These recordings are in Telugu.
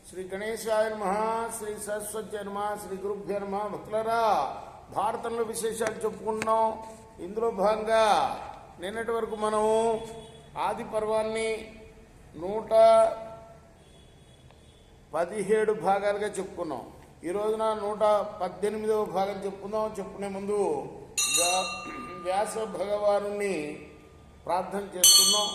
శ్రీ గణేశాయ నమః, శ్రీ సరస్వతి నమః, శ్రీ గురుభ్యో నమః. భక్తులరా, భారతంలో విశేషాలు చెప్పుకున్నాం. ఇందులో భాగంగా నిన్నటి వరకు మనం ఆది పర్వాన్ని 117 భాగాలుగా చెప్పుకున్నాం. ఈ రోజున 118వ భాగం చెప్పుకుందాం. చెప్పుకునే ముందు వ్యాస భగవానుని ప్రార్థన చేసుకున్నాం.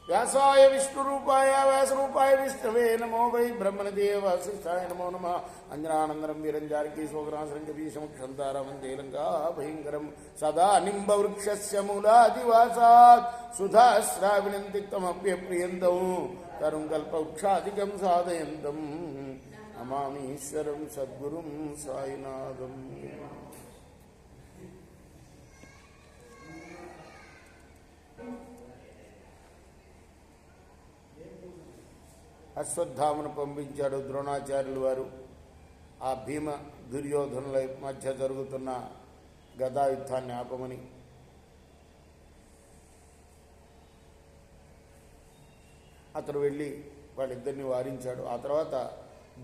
వ్యాసాయ విష్ణురూపాయ వ్యాసరూపాయ విష్ణవే నమో వై బ్రహ్మణదేవ వశిష్ఠాయ నమో నమ. అంజనానందరం వీరం జానకీ శోకనాశనం కపీశముక్షంతారామం లంకా భయంకరం సదా నింబవృక్షస్య మూలాదివాసాత్ సుధాశ్రావిణం తిక్తమప్యప్రియంతం తరుం కల్పవృక్షాధికం సాధయంతం నమామీశ్వరం సద్గురుం సాయినాథం. అశ్వత్థామను పంపించాడు ద్రోణాచార్యులు వారు. ఆ భీమ దుర్యోధనుల మధ్య జరుగుతున్న గదాయుద్ధాన్ని ఆపమని. అతను వెళ్ళి వాళ్ళిద్దరిని వారించాడు. ఆ తర్వాత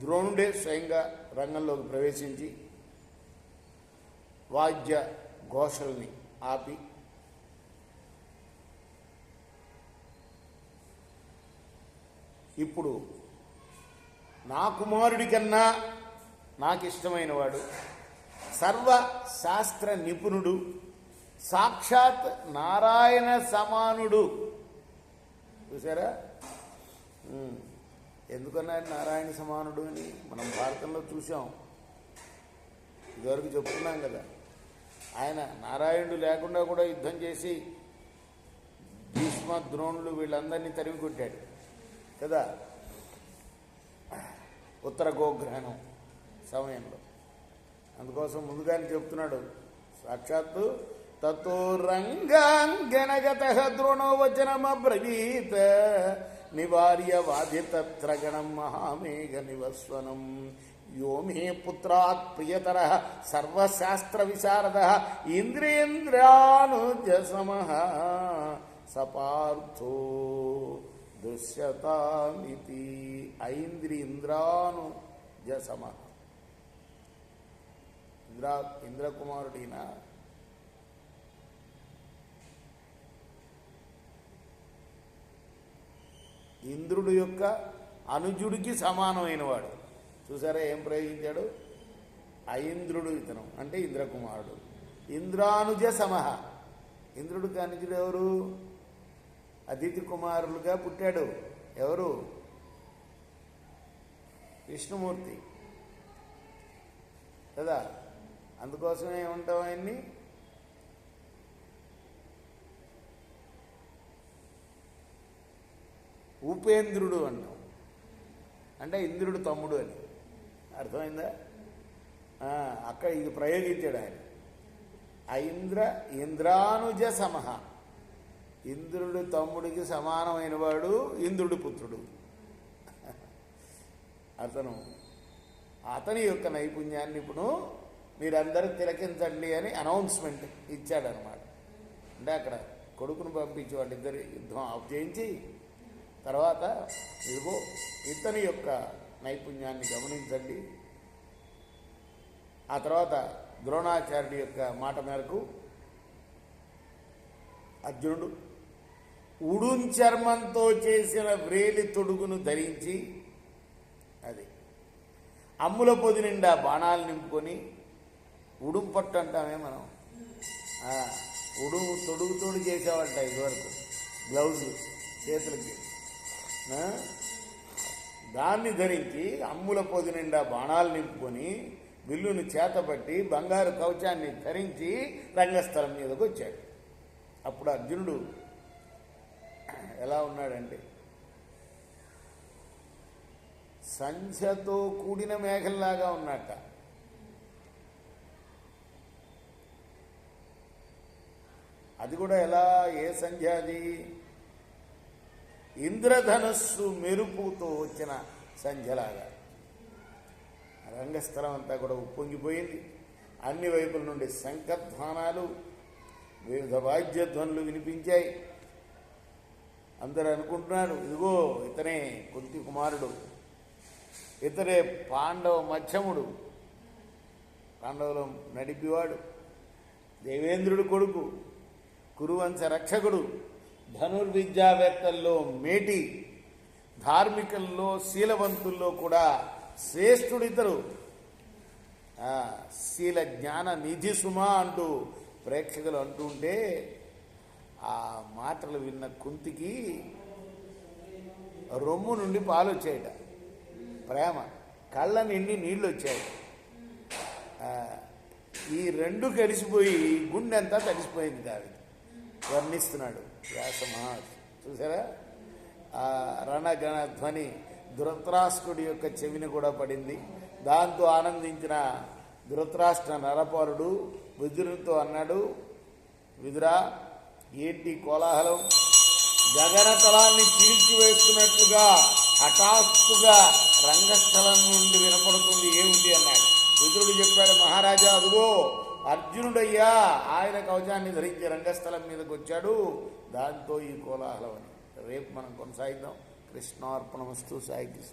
ద్రోణుడే స్వయంగా రంగంలోకి ప్రవేశించి వాద్య ఘోషల్ని ఆపి ఇప్పుడు నా కుమారుడి కన్నా నాకు ఇష్టమైన వాడు, సర్వశాస్త్ర నిపుణుడు, సాక్షాత్ నారాయణ సమానుడు. చూసారా ఎందుకన్నారు నారాయణ సమానుడు అని? మనం భారతంలో చూసాం, ఇదివరకు చెప్పుకున్నాం కదా. ఆయన నారాయణుడు లేకుండా కూడా యుద్ధం చేసి భీష్మ ద్రోణులు వీళ్ళందరినీ తరిమి కొట్టాడు కదా, ఉత్తర గోగ్రహణం సమయంలో. అందుకోసం ముందుగానే చెప్తున్నాడు సాక్షాత్తు తతో రంగాంగనగత ద్రోణో వచనమబ్రవీత్ నివార్య వాదితత్రగణం మహామేఘ నివస్వనం యో మే పుత్రాత్ ప్రియతర సర్వశాస్త్ర విశారద ఇంద్రియేంద్రియానుజసమః సపార్థో దృశ్యతామితి. ఐంద్రియింద్రానుజసమ, ఇంద్రకుమారుడైన ఇంద్రుడు యొక్క అనుజుడికి సమానమైన వాడు. చూసారా ఏం ప్రయోగించాడు? ఐంద్రుడు ఇతను అంటే ఇంద్రకుమారుడు. ఇంద్రానుజ సమహ, ఇంద్రుడికి అనుజుడు ఎవరు? అదితి కుమారులుగా పుట్టాడు. ఎవరు? విష్ణుమూర్తి కదా. అందుకోసమే ఏమంటాం ఆయన్ని ఉపేంద్రుడు అంటాం. అంటే ఇంద్రుడు తమ్ముడు అని అర్థమైందా? అక్కడ ఇది ప్రయోగించాడు ఆయన. ఇంద్రానుజ సమహ, ఇంద్రుడు తమ్ముడికి సమానమైన వాడు ఇంద్రుడి పుత్రుడు. అతని యొక్క నైపుణ్యాన్ని ఇప్పుడు మీరందరూ తిలకించండి అని అనౌన్స్మెంట్ ఇచ్చాడనమాట. అంటే అక్కడ కొడుకును పంపించి వాళ్ళిద్దరి యుద్ధం ఆఫ్ చేయించి తర్వాత ఇదిగో ఇతని యొక్క నైపుణ్యాన్ని గమనించండి. ఆ తర్వాత ద్రోణాచార్యుడి యొక్క మాట మేరకు అర్జునుడు ఉడుంచర్మంతో చేసిన వ్రేలి తొడుగును ధరించి, అది అమ్ముల పొది నిండా బాణాలు నింపుకొని, ఉడుం పట్టు అంటామే మనం, తొడుగుతోడు చేసేవాళ్ళ ఇదివరకు గ్లౌజు చేతులకి, దాన్ని ధరించి అమ్ముల పొది నిండా బాణాలు నింపుకొని విల్లును చేతపట్టి బంగారు కవచాన్ని ధరించి రంగస్థలం మీదకు వచ్చాడు. అప్పుడు అర్జునుడు ఎలా ఉన్నాడంటే సంధ్యతో కూడిన మేఘంలాగా ఉన్నట్ట. అది కూడా ఎలా? ఏ సంధ్య అది? ఇంద్రధనస్సు మెరుపుతో వచ్చిన సంధ్యలాగా. రంగస్థలం అంతా కూడా ఉప్పొంగిపోయింది. అన్ని వైపుల నుండి శంఖధ్వానాలు, వివిధ వాద్యధ్వనులు వినిపించాయి. అందరూ అనుకుంటున్నారు ఇదిగో ఇతనే కుంతి కుమారుడు ఇతడే పాండవ మధ్యముడు, పాండవులు నడిపివాడు, దేవేంద్రుడు కొడుకు, కురువంశ రక్షకుడు, ధనుర్విద్యావేత్తల్లో మేటి, ధార్మికల్లో శీలవంతుల్లో కూడా శ్రేష్ఠుడితరు. శీల జ్ఞాన నిధి సుమా అంటూ ప్రేక్షకులు అంటుంటే ఆ మాటలు విన్న కుంతికి రొమ్ము నుండి పాలు వచ్చాయట, ప్రేమ కళ్ళ నిండి నీళ్ళు వచ్చాయి. ఈ రెండు కలిసిపోయి గుండెంతా తడిసిపోయింది కాదు వర్ణిస్తున్నాడు వ్యాస మహర్షి. చూసారా, ఆ రణగణ ధ్వని ధృతరాష్ట్రుడి యొక్క చెవిని కూడా పడింది. దాంతో ఆనందించిన ధృతరాష్ట్ర నరపరుడు విదురునితో అన్నాడు, విదురా, ఏంటి కోలాహలం? గగనతలాన్ని చీల్చివేస్తున్నట్లుగా హఠాత్తుగా రంగస్థలం నుండి వినపడుతుంది, ఏమిటి అన్నాడు. విదురుడు చెప్పాడు, మహారాజా, అదుగో అర్జునుడయ్యా, ఆయన కవచాన్ని ధరించి రంగస్థలం మీదకి వచ్చాడు, దాంతో ఈ కోలాహలం అని. రేపు మనం కొనసాగిద్దాం. కృష్ణార్పణమస్తు. సాయి కృష్ణ.